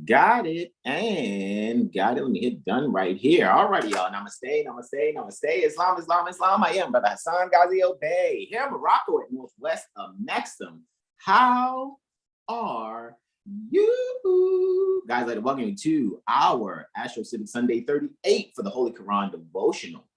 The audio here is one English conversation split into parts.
Got it. And got it. Let me hit done right here. All righty, y'all. Namaste, namaste, namaste. Islam, Islam, Islam. I am Brother Hasan Ghaziel Bey here in Morocco at northwest of Maxim. How are you? Guys, I'd like to welcome you to our AstroCivics Sunday 38 for the Holy Koran Devotional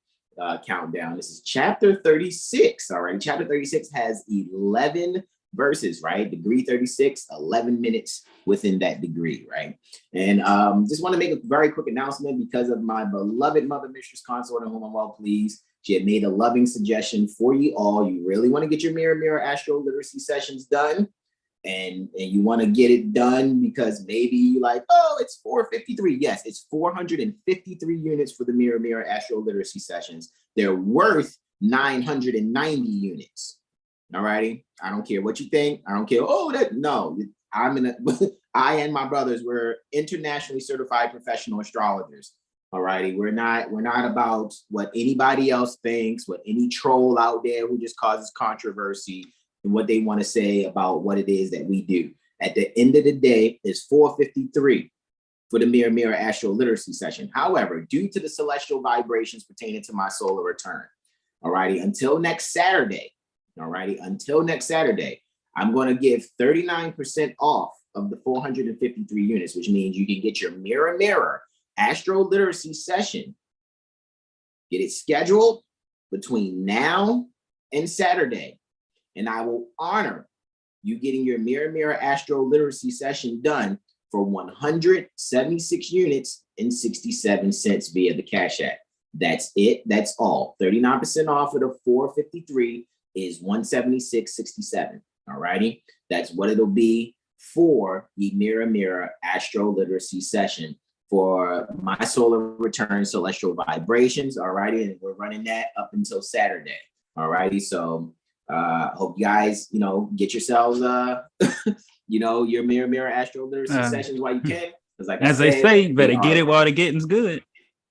countdown. This is chapter 36. All right. Chapter 36 has 11 verses, right? Degree 36, 11 minutes within that degree, right? And just want to make a very quick announcement because of my beloved Mother Mistress Consort, in whom I'm well pleased. She had made a loving suggestion for you all. You really want to get your Mirror AstroLiteracy sessions done, and you want to get it done because maybe you're like, oh, it's 453. Yes, it's 453 units for the Mirror AstroLiteracy sessions. They're worth 990 units. All righty. I don't care what you think. I don't care. Oh, I and my brothers were internationally certified professional astrologers. All righty. We're not about what anybody else thinks, what any troll out there who just causes controversy and what they want to say about what it is that we do. At the end of the day, it's 453 for the Mirror AstroLiteracy session. However, due to the celestial vibrations pertaining to my solar return, all righty, until next Saturday, I'm going to give 39% off of the 453 units, which means you can get your Mirror AstroLiteracy session. Get it scheduled between now and Saturday, and I will honor you getting your Mirror AstroLiteracy session done for 176 units and 67 cents via the CashApp. That's it. That's all. 39% off of the 453 is 176.67. All righty. That's what it'll be for the Mirror AstroLiteracy session for my solar return celestial vibrations. All righty. And we're running that up until Saturday. All righty. So hope you guys, get yourselves your Mirror AstroLiteracy sessions while you can. Like as they say, you better get it while the getting's good.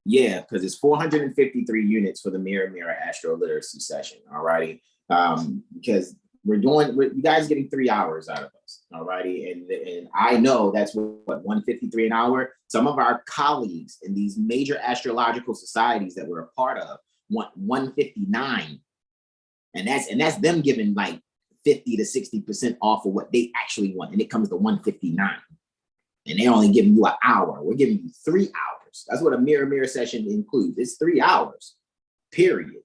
Yeah, because it's 453 units for the Mirror AstroLiteracy session. All righty. Because you guys getting 3 hours out of us, all righty, and I know that's what 153 an hour. Some of our colleagues in these major astrological societies that we're a part of want 159, and that's them giving like 50 to 60% off of what they actually want, and it comes to 159, and they're only giving you an hour. We're giving you 3 hours. That's what a Mirror session includes. It's 3 hours, period.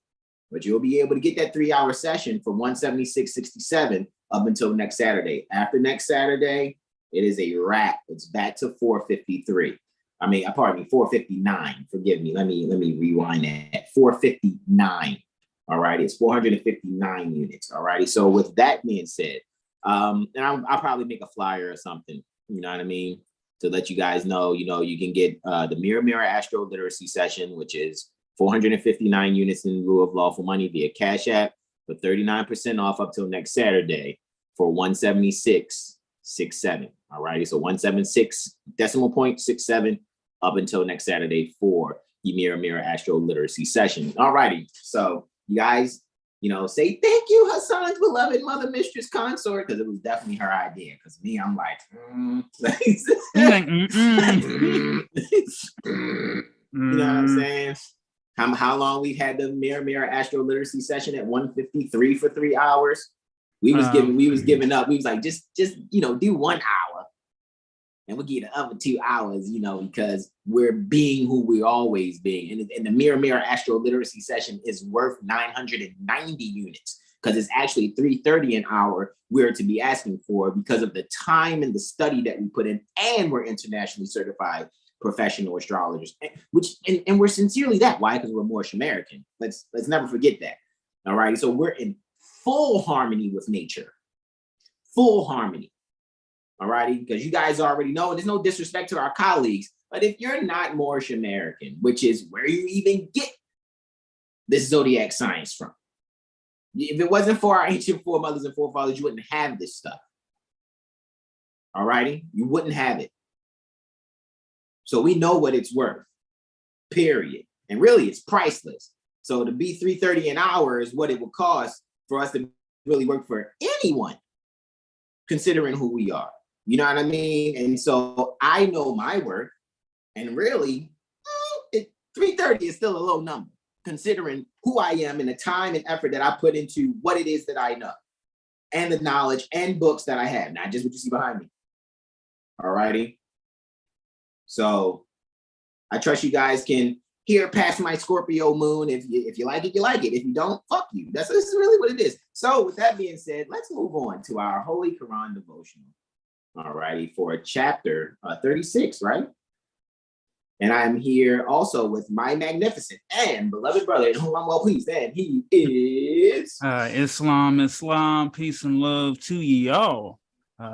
But you'll be able to get that 3 hour session for 176.67 up until next Saturday. After next Saturday, it is a wrap. It's back to 453. Pardon me, 459. Forgive me. Let me rewind that. 459. All right. It's 459 units. All righty. So with that being said, and I'll probably make a flyer or something, you know what I mean, to let you guys know, you can get the Mirror AstroLiteracy session, which is 459 units in lieu of lawful money via CashApp for 39% off up till next Saturday for 176.67. All righty. So 176.67 up until next Saturday for the Mirror AstroLiteracy session. All righty. So you guys, say thank you, Hassan's beloved Mother Mistress Consort, because it was definitely her idea. Because me, I'm like, you know what I'm saying? How long we've had the Mirror AstroLiteracy session at 153 for 3 hours. We was giving up. We was like, just do 1 hour, and we'll get the other 2 hours, because we're being who we're always being. And the Mirror AstroLiteracy session is worth 990 units because it's actually 330 an hour we're to be asking for because of the time and the study that we put in, and we're internationally certified professional astrologers, and we're sincerely that. Why? Because we're Moorish American. Let's never forget that. All right. So we're in full harmony with nature. Full harmony. All righty. Because you guys already know, and there's no disrespect to our colleagues, but if you're not Moorish American, which is where you even get this zodiac science from, if it wasn't for our ancient foremothers and forefathers, you wouldn't have this stuff. All righty. You wouldn't have it. So we know what it's worth, period. And really, it's priceless. So to be 330 an hour is what it would cost for us to really work for anyone, considering who we are. You know what I mean? And so I know my worth, and really, 330 is still a low number, considering who I am and the time and effort that I put into what it is that I know, and the knowledge and books that I have, not just what you see behind me. All righty. So I trust you guys can hear past my Scorpio moon. If you like it, you like it. If you don't, fuck you. This is really what it is. So with that being said, let's move on to our Holy Koran Devotional. All righty, for chapter 36, right? And I'm here also with my magnificent and beloved brother, in whom I'm well pleased, and he is Islam, peace and love to ye all.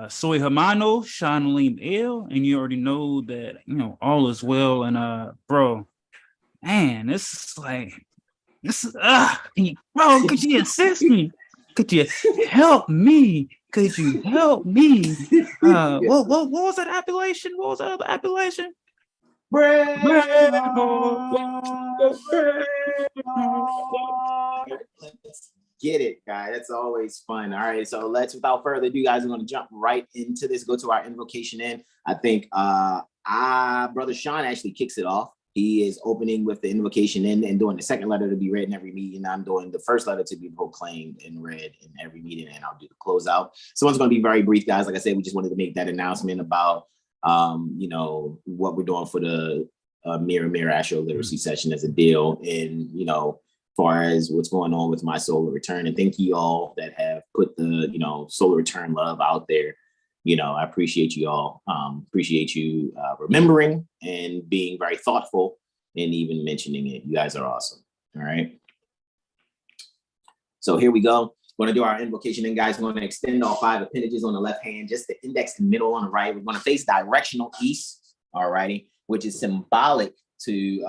Soy Hermano, Shanalim El, and you already know that, all is well. And bro, man, bro, could you assist me? Could you help me? Could you help me? What was that appellation? What was that other appellation? Bread. Let's get it, guys. That's always fun. All right, so without further ado, guys, we're going to jump right into this. Go to our invocation in. I think Brother Sean actually kicks it off. He is opening with the invocation in and doing the second letter to be read in every meeting. I'm doing the first letter to be proclaimed and read in every meeting, and I'll do the closeout. So it's going to be very brief, guys. Like I said, we just wanted to make that announcement about what we're doing for the Mirror Astro-Literacy session as a deal, and far as what's going on with my solar return. And thank you all that have put the solar return love out there. I appreciate you all. Appreciate you remembering and being very thoughtful and even mentioning it. You guys are awesome. All right. So here we go. We're going to do our invocation. And guys, we're going to extend all 5 appendages on the left hand, just the index and middle on the right. We're going to face directional east. All righty, which is symbolic to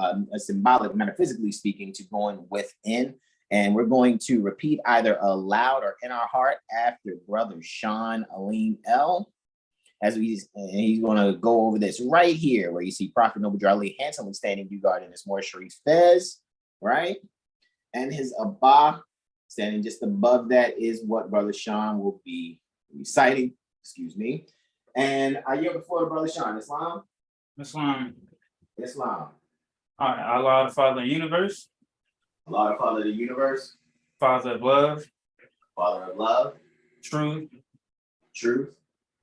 metaphysically speaking, to going within. And we're going to repeat either aloud or in our heart after Brother Sean Alim L. He's going to go over this right here, where you see Prophet Noble Ali handsomely standing due guard in his Moor Sharif Fez, right? And his Abba standing just above that is what Brother Sean will be reciting. Excuse me. And I yield the floor to Brother Sean. Islam. All right, Allah, the Father of the universe. Allah, the Father of the universe. Father of love. Father of love. Truth.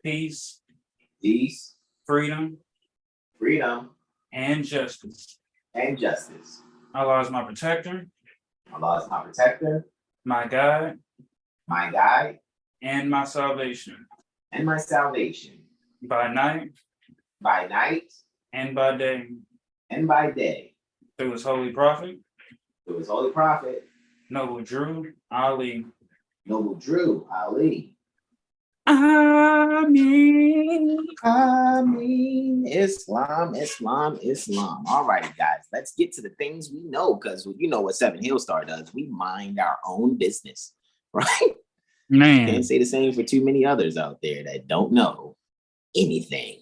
Peace. Freedom. And justice. Allah is my protector. My guide. And my salvation. By night. And by day. Through his holy prophet. Noble Drew Ali. Ameen. Islam. All righty, guys. Let's get to the things we know, because you know what Seven Hill Star does. We mind our own business, right? Man. Can't say the same for too many others out there that don't know anything.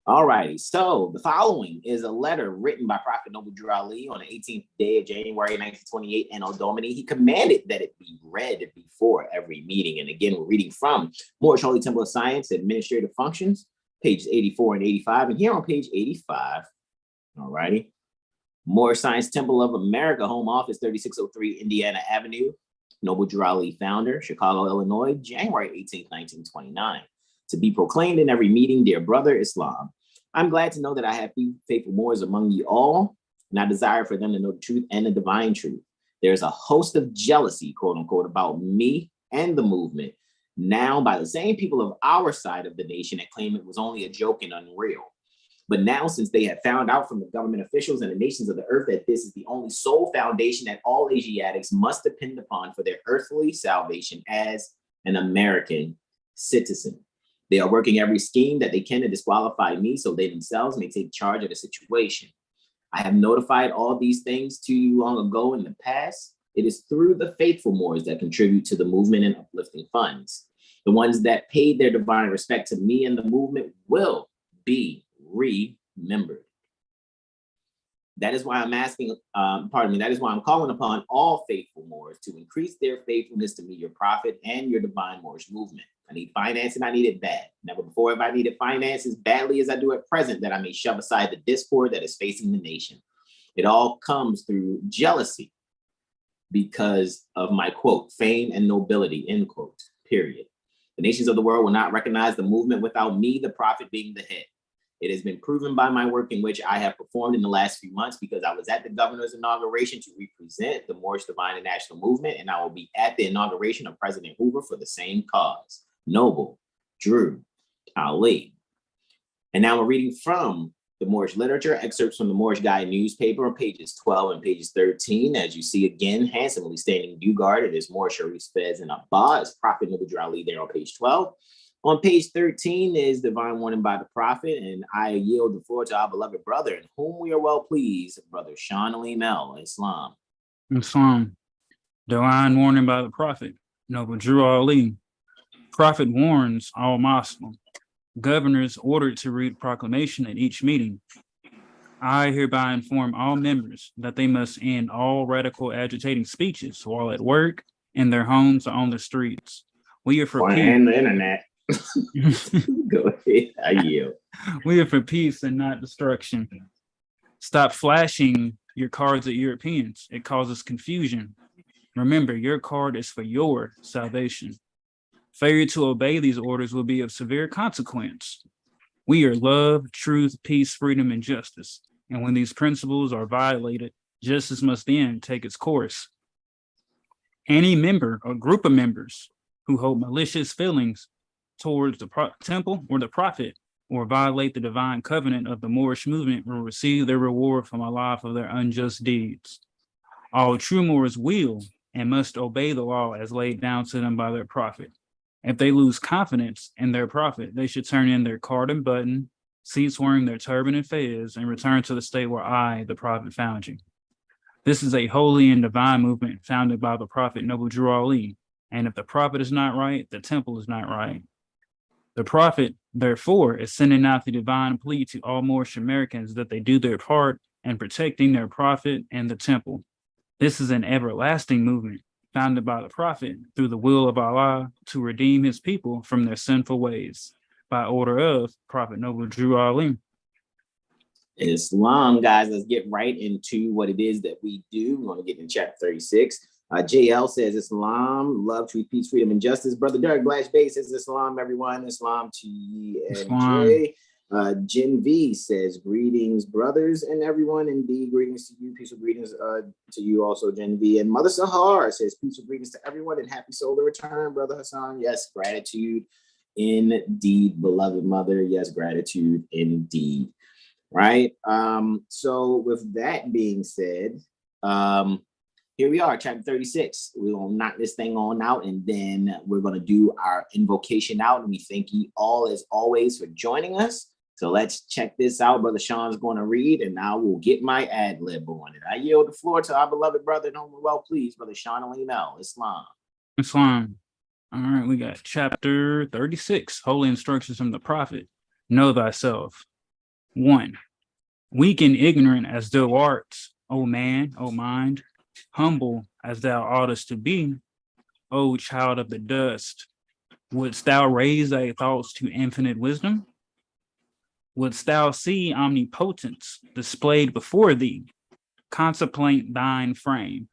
All righty. So the following is a letter written by Prophet Noble Drew Ali on the 18th day of January, 1928, Anno Domini. He commanded that it be read before every meeting. And again, we're reading from Moorish Holy Temple of Science, Administrative Functions, pages 84 and 85. And here on page 85, all righty, Moorish Science Temple of America, Home Office, 3603 Indiana Avenue. Noble Drew Ali, founder, Chicago, Illinois, January 18th, 1929. To be proclaimed in every meeting, dear brother Islam. I'm glad to know that I have faithful Moors among you all, and I desire for them to know the truth and the divine truth. There's a host of jealousy, quote unquote, about me and the movement, now by the same people of our side of the nation that claim it was only a joke and unreal. But now, since they have found out from the government officials and the nations of the earth that this is the only sole foundation that all Asiatics must depend upon for their earthly salvation as an American citizen. They are working every scheme that they can to disqualify me so they themselves may take charge of the situation. I have notified all these things to you long ago in the past. It is through the faithful Moors that contribute to the movement and uplifting funds. The ones that paid their divine respect to me and the movement will be remembered. That is why I'm asking, that is why I'm calling upon all faithful Moors to increase their faithfulness to me, your prophet, and your divine Moorish movement. I need finance and I need it bad. Never before have I needed finance as badly as I do at present, that I may shove aside the discord that is facing the nation. It all comes through jealousy because of my, quote, fame and nobility, end quote, period. The nations of the world will not recognize the movement without me, the prophet, being the head. It has been proven by my work in which I have performed in the last few months, because I was at the governor's inauguration to represent the Moorish Divine and National Movement, and I will be at the inauguration of President Hoover for the same cause. Noble, Drew, Ali. And now we're reading from the Moorish literature, excerpts from the Moorish Guide newspaper on pages 12 and pages 13. As you see again, handsomely standing due guard, it is Moor Sharif Fez and Abba, as Prophet Noble Drew Ali there on page 12. On page 13 is Divine Warning by the Prophet, and I yield the floor to our beloved brother, in whom we are well pleased, Brother Sean Alim El, Islam. Islam. Divine Warning by the Prophet, Noble Drew Ali. Prophet warns all Muslims. Governors ordered to read proclamation at each meeting. I hereby inform all members that they must end all radical agitating speeches while at work, in their homes, or on the streets. We are for peace. And the internet. Go ahead, I yield. We are for peace and not destruction. Stop flashing your cards at Europeans. It causes confusion. Remember, your card is for your salvation. Failure to obey these orders will be of severe consequence. We are love, truth, peace, freedom, and justice. And when these principles are violated, justice must then take its course. Any member or group of members who hold malicious feelings towards the temple or the prophet, or violate the divine covenant of the Moorish movement, will receive their reward from Allah for their unjust deeds. All true Moors will and must obey the law as laid down to them by their prophet. If they lose confidence in their prophet, they should turn in their card and button, cease wearing their turban and fez, and return to the state where I, the prophet, found you. This is a holy and divine movement founded by the prophet Noble Drew Ali, and if the prophet is not right, the temple is not right. The prophet, therefore, is sending out the divine plea to all Moorish Americans that they do their part in protecting their prophet and the temple. This is an everlasting movement founded by the prophet through the will of Allah to redeem his people from their sinful ways, by order of Prophet Noble Drew Ali. Islam, guys, let's get right into what it is that we do. We're going to get in chapter 36. JL says Islam, love, truth, peace, freedom, and justice. Brother Derek Blash Bay says Islam, everyone. Islam to ye. Jen V says greetings, brothers and everyone. Indeed, greetings to you. Peaceful greetings to you also, Jen V. And Mother Sahar says peaceful greetings to everyone and happy solar return, Brother Hasan. Yes, gratitude indeed, beloved mother. Yes, gratitude indeed. Right. So with that being said, here we are, chapter 36. We're going to knock this thing on out, and then we're going to do our invocation out. And we thank you all, as always, for joining us. So let's check this out. Brother Sean's going to read, and I will get my ad lib on it. I yield the floor to our beloved brother, and well pleased, Brother Sean Alim El, Islam. Islam. All right, we got chapter 36, Holy Instructions from the Prophet. Know thyself. 1. Weak and ignorant as thou art, O man, O mind, humble as thou oughtest to be, O child of the dust, wouldst thou raise thy thoughts to infinite wisdom? Wouldst thou see omnipotence displayed before thee? Contemplate thine frame.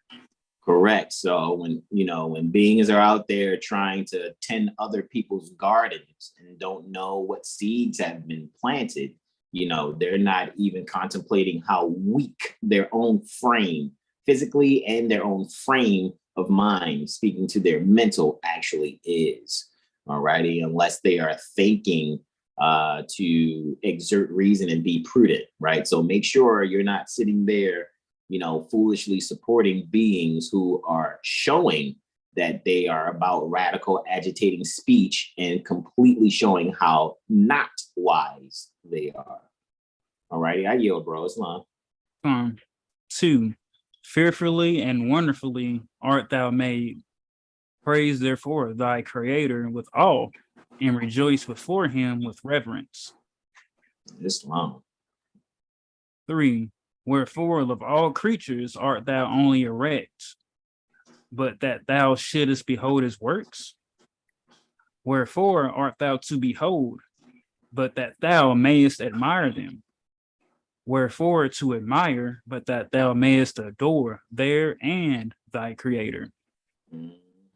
Correct. So when beings are out there trying to tend other people's gardens and don't know what seeds have been planted, they're not even contemplating how weak their own frame physically and their own frame of mind, speaking to their mental, actually is. All righty, unless they are thinking to exert reason and be prudent, right? So make sure you're not sitting there, foolishly supporting beings who are showing that they are about radical agitating speech and completely showing how not wise they are. All righty, I yield, bro. Islam. 2. Fearfully and wonderfully art thou made. Praise therefore thy Creator with awe, and rejoice before him with reverence. Islam. 3. Wherefore of all creatures art thou only erect, but that thou shouldest behold his works? Wherefore art thou to behold, but that thou mayest admire them? Wherefore to admire, but that thou mayest adore there and thy creator?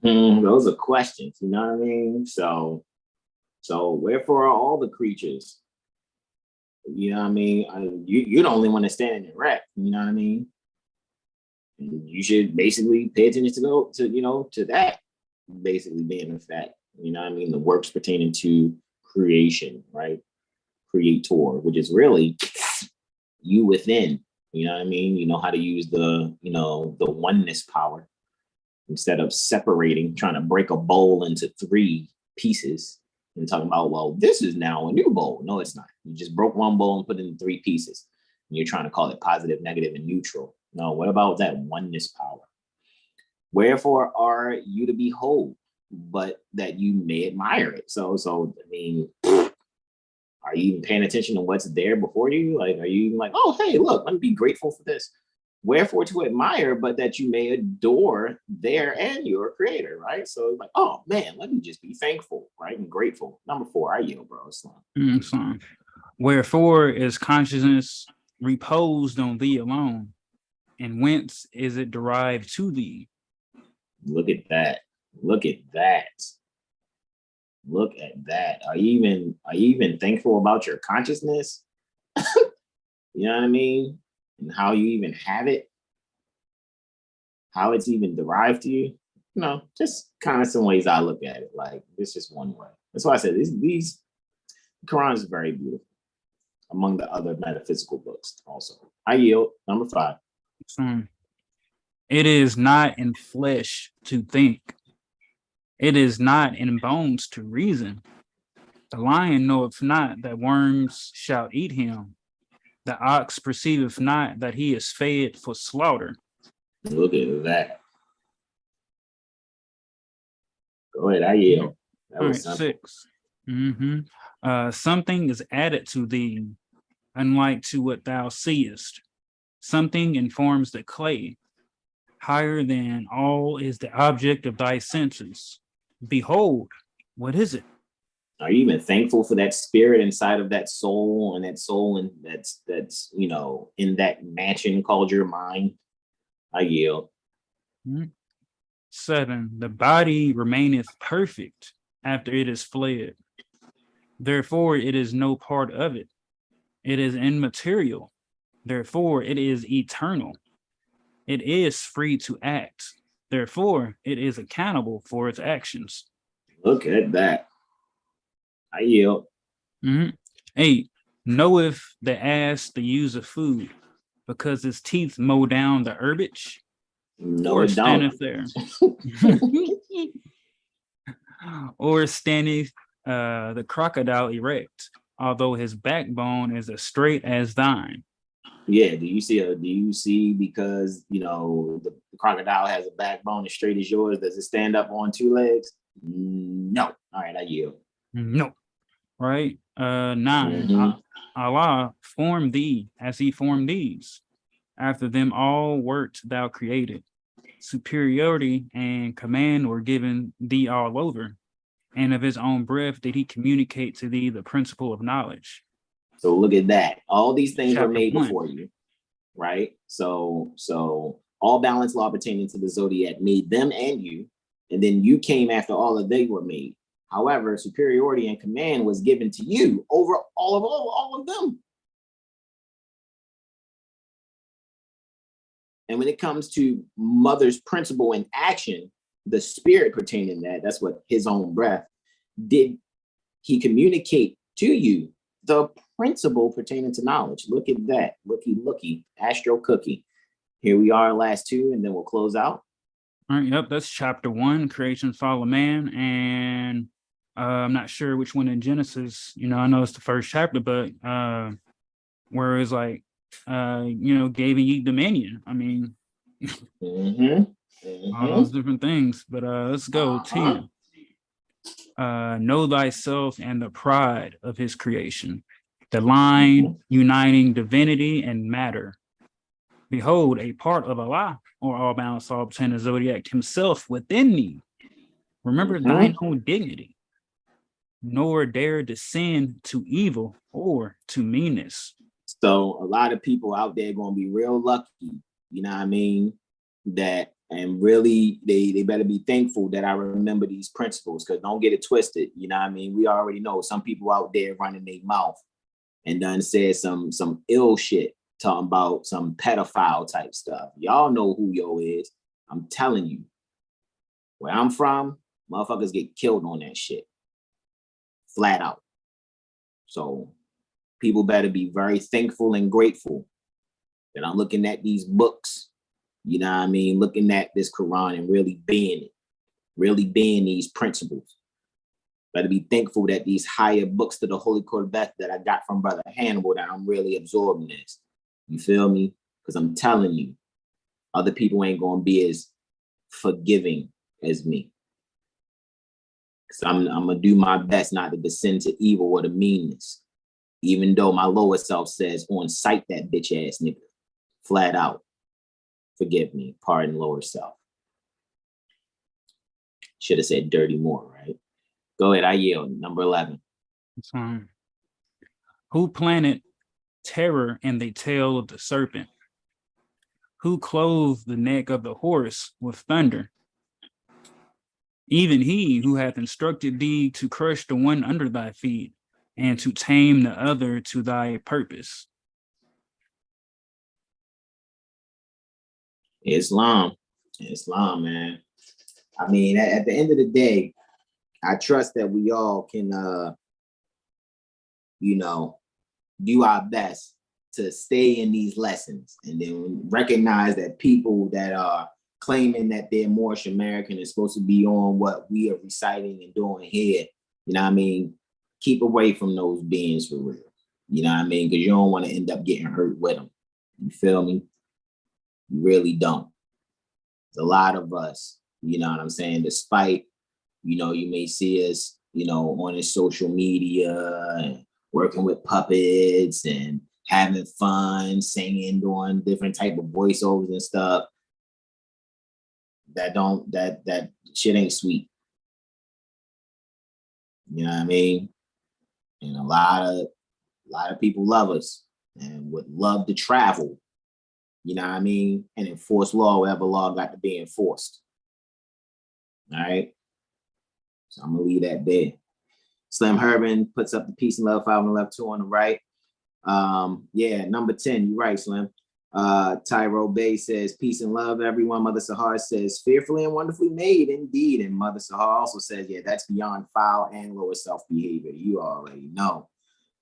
Those are questions, you know what I mean? So wherefore are all the creatures? You know what I mean? You're the only one that's standing erect, you know what I mean? And you should basically pay attention to that basically being a fact. You know what I mean? The works pertaining to creation, right? Creator, which is really you within. You know what I mean? You know how to use the oneness power instead of separating, trying to break a bowl into 3 pieces and talking about, well, this is now a new bowl. No, it's not. You just broke one bowl and put it in 3 pieces. And you're trying to call it positive, negative, and neutral. No, what about that oneness power? Wherefore are you to behold, but that you may admire it? So I mean, are you even paying attention to what's there before you? Like, are you even like, oh, hey, look, let me be grateful for this. Wherefore to admire, but that you may adore there and your creator, right? So like, oh man, let me just be thankful, right? And grateful. Number 4, I yield, bro. Islam. Wherefore is consciousness reposed on thee alone, and whence is it derived to thee? Look at that. Look at that. Look at that. Are you even thankful about your consciousness? You know what I mean? And how you even have it, how it's even derived to you. You know, just kind of some ways I look at it. Like, it's just one way. That's why I said these Quran is very beautiful, among the other metaphysical books also. I yield. Number 5. It is not in flesh to think. It is not in bones to reason. The lion knoweth not that worms shall eat him. The ox perceiveth not that he is fed for slaughter. Look at that. Go ahead, I yield. That was 6. Something is added to thee, unlike to what thou seest. Something informs the clay. Higher than all is the object of thy senses. Behold, what is it? Are you even thankful for that spirit inside of that soul, and that's in that mansion called your mind? I yield. 7. The body remaineth perfect after it is fled. Therefore, it is no part of it. It is immaterial. Therefore, it is eternal. It is free to act. Therefore, it is accountable for its actions. Look at that. I yield. 8. Knoweth the ass the use of food, because his teeth mow down the herbage? No, or it standeth don't. there. Or standeth the crocodile erect, although his backbone is as straight as thine. Yeah, do you see because the crocodile has a backbone as straight as yours, does it stand up on 2 legs? No. All right, I yield. No. Right? 9. Allah formed thee as he formed these. After them all wert thou created. Superiority and command were given thee all over. And of his own breath did he communicate to thee the principle of knowledge. So look at that. All these things were made 1. before you, right? So all balance law pertaining to the zodiac made them and you, and then you came after all of they were made. However, superiority and command was given to you over all of them. And when it comes to mother's principle in action, the spirit pertaining that's what his own breath did. He communicate to you the principle pertaining to knowledge. Look at that. Looky, Astro Cookie. Here we are, last 2, and then we'll close out. All right, yep, that's chapter 1, creation, fall of man. And I'm not sure which one in Genesis, I know it's the first chapter, but where it's like, gave ye dominion. I mean, all those different things. But let's go 10. Know thyself and the pride of his creation, the line uniting divinity and matter, Behold, a part of Allah, or all bound soul obtain the zodiac himself within thee. Remember thine own dignity, nor dare descend to evil or to meanness. So a lot of people out there going to be real lucky, you know what I mean? That, and really, they better be thankful that I remember these principles, because don't get it twisted, you know what I mean? We already know some people out there running their mouth and done said some ill shit, talking about some pedophile type stuff. Y'all know who yo is. I'm telling you, where I'm from, motherfuckers get killed on that shit. Flat out. So people better be very thankful and grateful that I'm looking at these books, you know what I mean? Looking at this Quran and really being it, really being these principles. Better be thankful that these higher books to the Holy Quran that I got from Brother Hannibal, that I'm really absorbing this. You feel me? Because I'm telling you, other people ain't going to be as forgiving as me. Because I'm going to do my best not to descend to evil or to meanness. Even though my lower self says, on sight, that bitch ass nigga. Flat out. Forgive me. Pardon lower self. Should have said dirty Moor, right? Go ahead. I yield. Number 11. Who planted terror in the tail of the serpent? Who clothed the neck of the horse with thunder? Even he who hath instructed thee to crush the one under thy feet, and to tame the other to thy purpose. Islam, man. I mean, at the end of the day, I trust that we all can, do our best to stay in these lessons, and then recognize that people that are claiming that they're Moorish American is supposed to be on what we are reciting and doing here. You know what I mean? Keep away from those beings for real. You know what I mean? Because you don't want to end up getting hurt with them. You feel me? You really don't. There's a lot of us, you know what I'm saying? Despite, you may see us, on his social media and working with puppets and having fun, singing, doing different type of voiceovers and stuff. That shit ain't sweet. You know what I mean? And a lot of people love us and would love to travel, you know what I mean, and enforce law wherever law got to be enforced. All right. So I'm gonna leave that there. Slim Herman puts up the peace and love 5 on the left, 2 on the right. Yeah, number 10, you're right, Slim. Tyro Bay says, peace and love, everyone. Mother Sahar says, fearfully and wonderfully made, indeed. And Mother Sahar also says, yeah, that's beyond foul and lower self-behavior. You already know,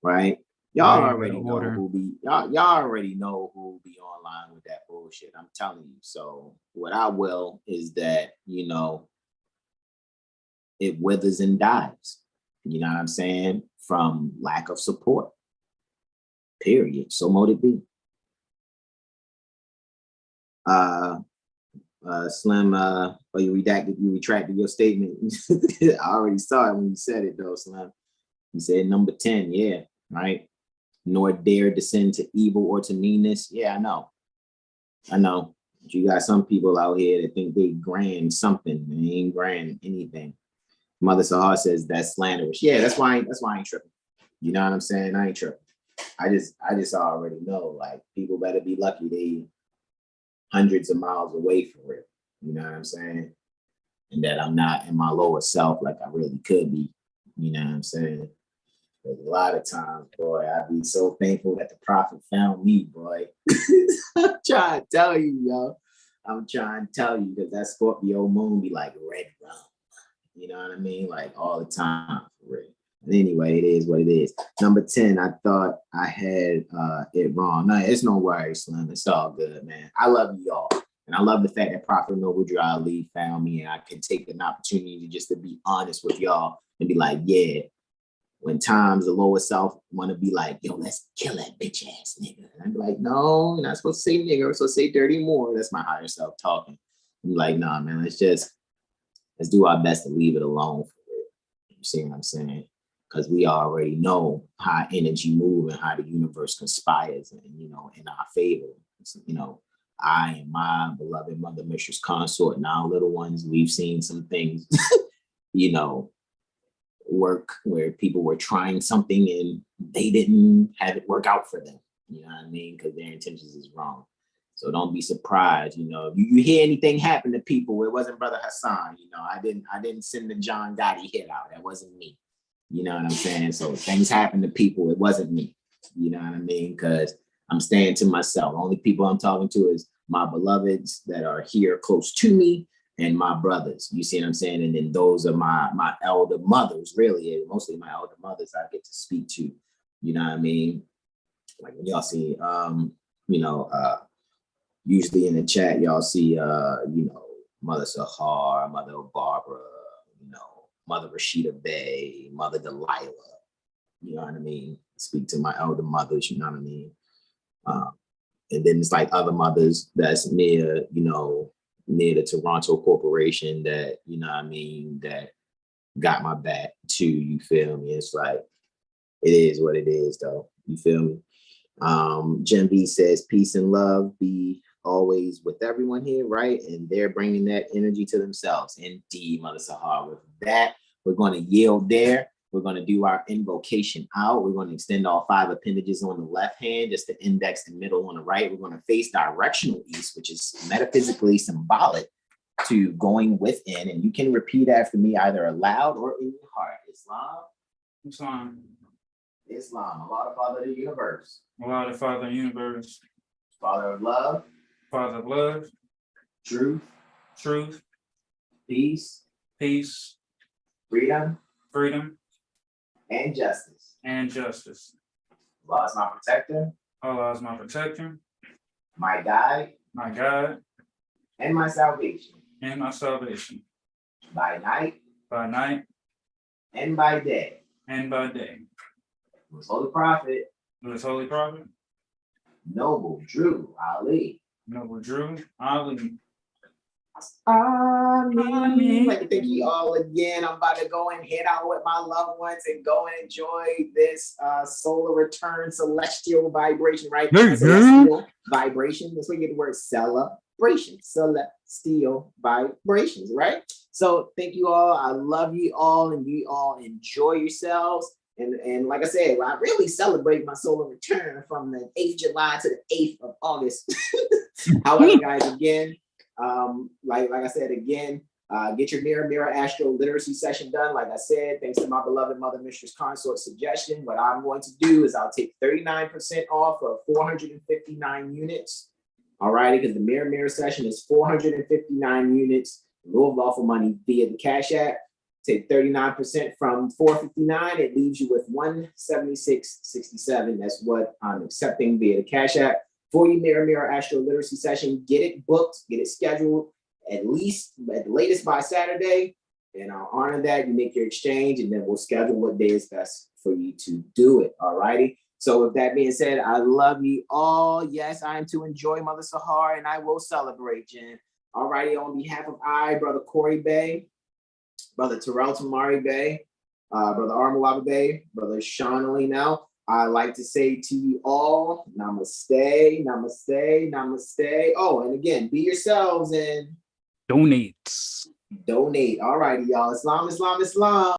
right? Y'all already know who be online with that bullshit. I'm telling you. So what I will is that, it withers and dies. You know what I'm saying? From lack of support. Period. So mote it be. Slim, you retracted your statement. I already saw it when you said it though, Slim. You said number 10, yeah, right? Nor dare descend to evil or to meanness. Yeah, I know. But you got some people out here that think they grand something and they ain't grand anything. Mother Sahar says that's slanderous. Yeah, that's why I ain't tripping. You know what I'm saying? I ain't tripping. I just already know, like, people better be lucky they hundreds of miles away from it. You know what I'm saying? And that I'm not in my lower self like I really could be. You know what I'm saying? But a lot of times, boy, I'd be so thankful that the prophet found me, boy. I'm trying to tell you, yo. I'm trying to tell you, because that Scorpio moon be like red rum. You know what I mean? Like all the time, for real. And anyway, it is what it is. Number 10, I thought I had it wrong. No, it's no worries, Slim. It's all good, man. I love you all. And I love the fact that Prophet Noble Ali found me, and I can take an opportunity just to be honest with y'all and be like, yeah, when times the lower self want to be like, yo, let's kill that bitch ass nigga. And I'd be like, no, you're not supposed to say nigga. We're supposed to say dirty Moor. That's my higher self talking. I'm like, nah, man, let's do our best to leave it alone for it. You see what I'm saying? Because we already know how energy moves and how the universe conspires and, in our favor. I and my beloved mother, mistress consort, now little ones, we've seen some things, you know, work where people were trying something and they didn't have it work out for them. You know what I mean? Because their intentions is wrong. So don't be surprised. You know, you hear anything happen to people, it wasn't Brother Hasan. You know, I didn't send the John Gotti hit out. That wasn't me. You know what I'm saying? So things happen to people. It wasn't me. You know what I mean? Because I'm staying to myself. Only people I'm talking to is my beloveds that are here close to me and my brothers. You see what I'm saying? And then those are my elder mothers, really, mostly my elder mothers I get to speak to. You know what I mean? Like when y'all see, usually in the chat, y'all see, Mother Sahar, Mother Barbara, Mother Rashida Bey, Mother Delilah. You know what I mean? Speak to my elder mothers, you know what I mean? And then it's like other mothers that's near the Toronto Corporation that, you know what I mean, that got my back too, you feel me? It's like, it is what it is though, you feel me? Jen B says, peace and love be always with everyone here, right? And they're bringing that energy to themselves. Indeed, Mother Sahar. With that, we're going to yield there. We're going to do our invocation out. We're going to extend all 5 appendages on the left hand, just the index and middle on the right. We're going to face directional east, which is metaphysically symbolic to going within. And you can repeat after me either aloud or in your heart. Islam. Allah, the Father of the universe. Allah, the Father of the universe. Father of love. Father of love. Truth. Peace. Freedom. And justice. Allah is my protector. My guide. And my salvation. By night. And by day. Most holy prophet. Noble Drew Ali. I'd like to thank you all again. I'm about to go and head out with my loved ones and go and enjoy this solar return celestial vibration, right? Celestial vibration. That's where you get the word celebration. Celestial vibrations, right? So thank you all. I love you all, and you all enjoy yourselves. And like I said, I really celebrate my solar return from the 8th July to the 8th of August. However, guys, again, like I said, again, get your Mirror Astro Literacy session done. Like I said, thanks to my beloved mother, mistress consort suggestion, what I'm going to do is I'll take 39% off of 459 units. All righty, because the Mirror session is 459 units, low lawful money via the Cash App. Take 39% from 459, it leaves you with 176.67. That's what I'm accepting via the Cash App for your Mirror Astro Literacy session. Get it booked, get it scheduled at the latest by Saturday, and I'll honor that. You make your exchange, and then we'll schedule what day is best for you to do it. All righty. So with that being said, I love you all. Yes, I am to enjoy Mother Sahar, and I will celebrate, Jen. All righty. On behalf of Brother Corey Bey, Brother Terrell Tamari Bey, Brother Armawaba Bey, Brother Sean Ali now, I like to say to you all, namaste. Oh, and again, be yourselves and donate. All righty, y'all. Islam.